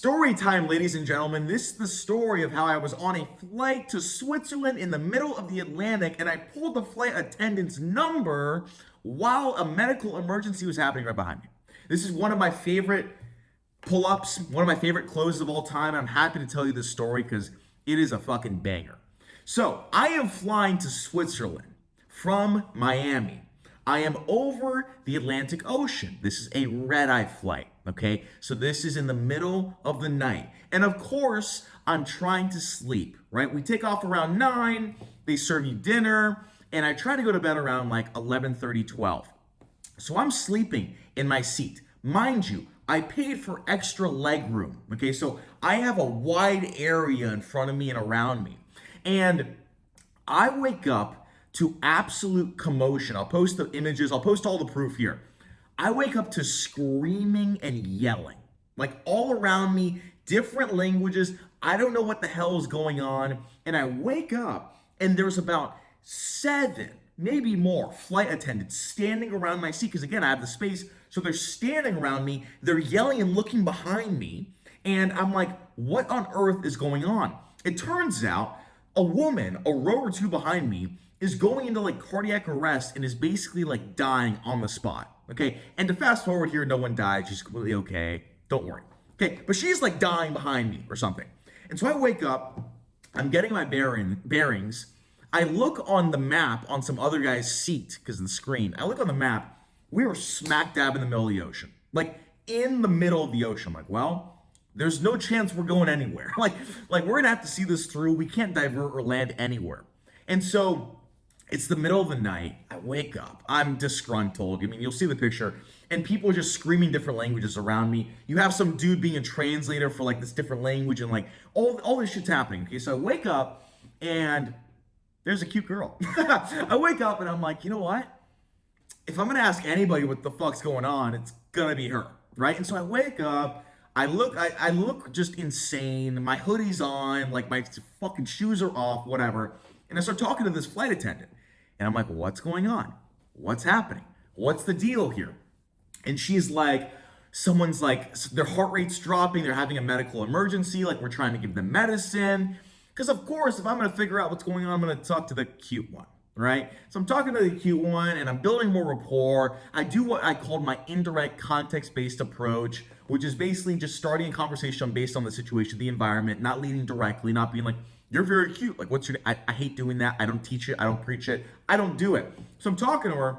Story time, ladies and gentlemen. This is the story of how I was on a flight to Switzerland in the middle of the Atlantic and I pulled the flight attendant's number while a medical emergency was happening right behind me. This is one of my favorite pull-ups, one of my favorite closes of all time. I'm happy to tell you this story because it is a fucking banger. So, I am flying to Switzerland from Miami. I am over the Atlantic Ocean. This is a red-eye flight, okay? So this is in the middle of the night. And of course, I'm trying to sleep, right? We take off around 9, they serve you dinner, and I try to go to bed around like 11:30, 12. So I'm sleeping in my seat. Mind you, I paid for extra leg room, okay? So I have a wide area in front of me and around me. And I wake up to absolute commotion. I'll post the images, I'll post all the proof here. I wake up to screaming and yelling, like all around me, different languages. I don't know what the hell is going on. And I wake up and there's about 7, maybe more flight attendants standing around my seat. Because again, I have the space. So they're standing around me. They're yelling and looking behind me. And I'm like, what on earth is going on? It turns out a woman, a row or two behind me, is going into like cardiac arrest and is basically like dying on the spot, okay? And to fast forward here, no one died. She's completely okay. Don't worry, okay? But she's like dying behind me or something. And so I wake up, I'm getting my bearings. I look on the map on some other guy's seat because of the screen. I look on the map. We were smack dab in the middle of the ocean, like in the middle of the ocean. I'm like, well, there's no chance we're going anywhere. like we're gonna have to see this through. We can't divert or land anywhere. And so it's the middle of the night. I wake up. I'm disgruntled. I mean, you'll see the picture. And people are just screaming different languages around me. You have some dude being a translator for like this different language and like all this shit's happening. Okay, so I wake up and there's a cute girl. I wake up and I'm like, you know what? If I'm gonna ask anybody what the fuck's going on, it's gonna be her, right? And so I wake up. I look just insane. My hoodie's on, like my fucking shoes are off, whatever. And I start talking to this flight attendant. And I'm like, what's going on? What's happening? What's the deal here? And she's like, someone's like, their heart rate's dropping. They're having a medical emergency. Like, we're trying to give them medicine. Because, of course, if I'm going to figure out what's going on, I'm going to talk to the cute one, right? So I'm talking to the cute one, and I'm building more rapport. I do what I called my indirect context-based approach, which is basically just starting a conversation based on the situation, the environment, not leading directly, not being like, you're very cute. Like, what's your name? I hate doing that. I don't teach it. I don't preach it. I don't do it. So I'm talking to her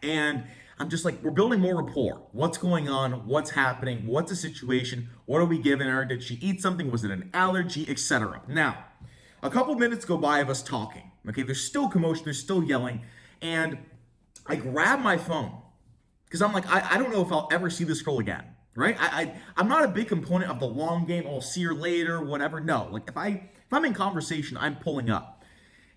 and I'm just like, we're building more rapport. What's going on? What's happening? What's the situation? What are we giving her? Did she eat something? Was it an allergy? Etc. Now, a couple minutes go by of us talking. Okay, there's still commotion. There's still yelling. And I grab my phone because I'm like, I don't know if I'll ever see this girl again. Right? I'm not a big component of the long game. I'll see her later, whatever. No, like if I'm in conversation, I'm pulling up.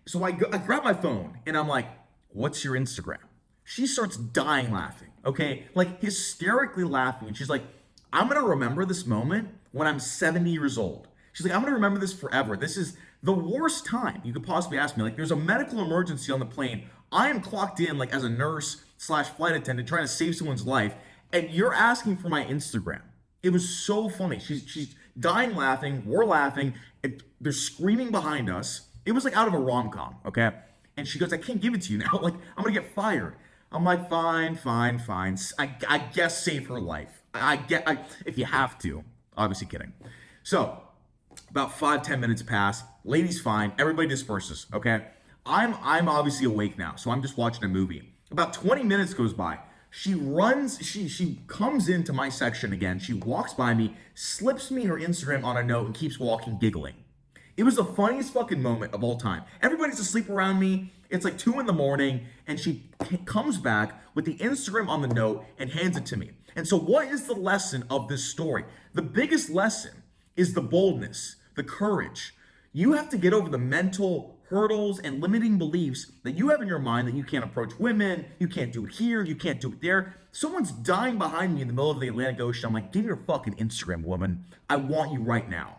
So I grab my phone and I'm like, what's your Instagram? She starts dying laughing, okay? Like hysterically laughing. And she's like, I'm going to remember this moment when I'm 70 years old. She's like, I'm going to remember this forever. This is the worst time you could possibly ask me. Like there's a medical emergency on the plane. I am clocked in like as a nurse / flight attendant trying to save someone's life. And you're asking for my Instagram. It was so funny. She's dying laughing. We're laughing. And they're screaming behind us. It was like out of a rom-com, okay? And she goes, I can't give it to you now. Like, I'm going to get fired. I'm like, fine. I guess save her life. If you have to. Obviously kidding. So, about 5-10 minutes pass. Lady's fine. Everybody disperses, okay? I'm obviously awake now. So I'm just watching a movie. About 20 minutes goes by. She comes into my section again. She walks by me, slips me her Instagram on a note, and keeps walking, giggling. It was the funniest fucking moment of all time. Everybody's asleep around me. It's like 2 a.m, and she comes back with the Instagram on the note and hands it to me. And so what is the lesson of this story? The biggest lesson is the boldness, the courage. You have to get over the mental hurdles and limiting beliefs that you have in your mind that you can't approach women, you can't do it here, you can't do it there. Someone's dying behind me in the middle of the Atlantic Ocean. I'm like, give me your fucking Instagram, woman. I want you right now.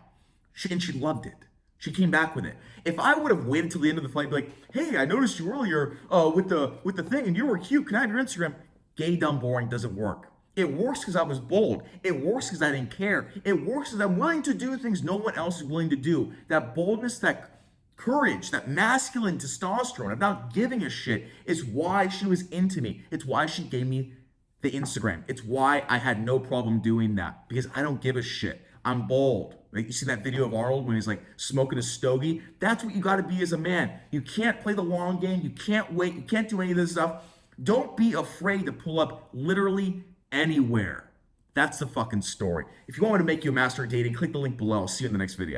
And she loved it. She came back with it. If I would have waited till the end of the flight, be like, hey, I noticed you earlier with the thing and you were cute. Can I have your Instagram? Gay, dumb, boring doesn't work. It works because I was bold. It works because I didn't care. It works because I'm willing to do things no one else is willing to do. That boldness, that courage, that masculine testosterone of not giving a shit is why she was into me. It's why she gave me the Instagram. It's why I had no problem doing that, because I don't give a shit. I'm bold. Like, you see that video of Arnold when he's like smoking a stogie? That's what you got to be as a man. You can't play the long game. You can't wait. You can't do any of this stuff. Don't be afraid to pull up literally anywhere. That's the fucking story. If you want me to make you a master at dating, click the link below. I'll see you in the next video.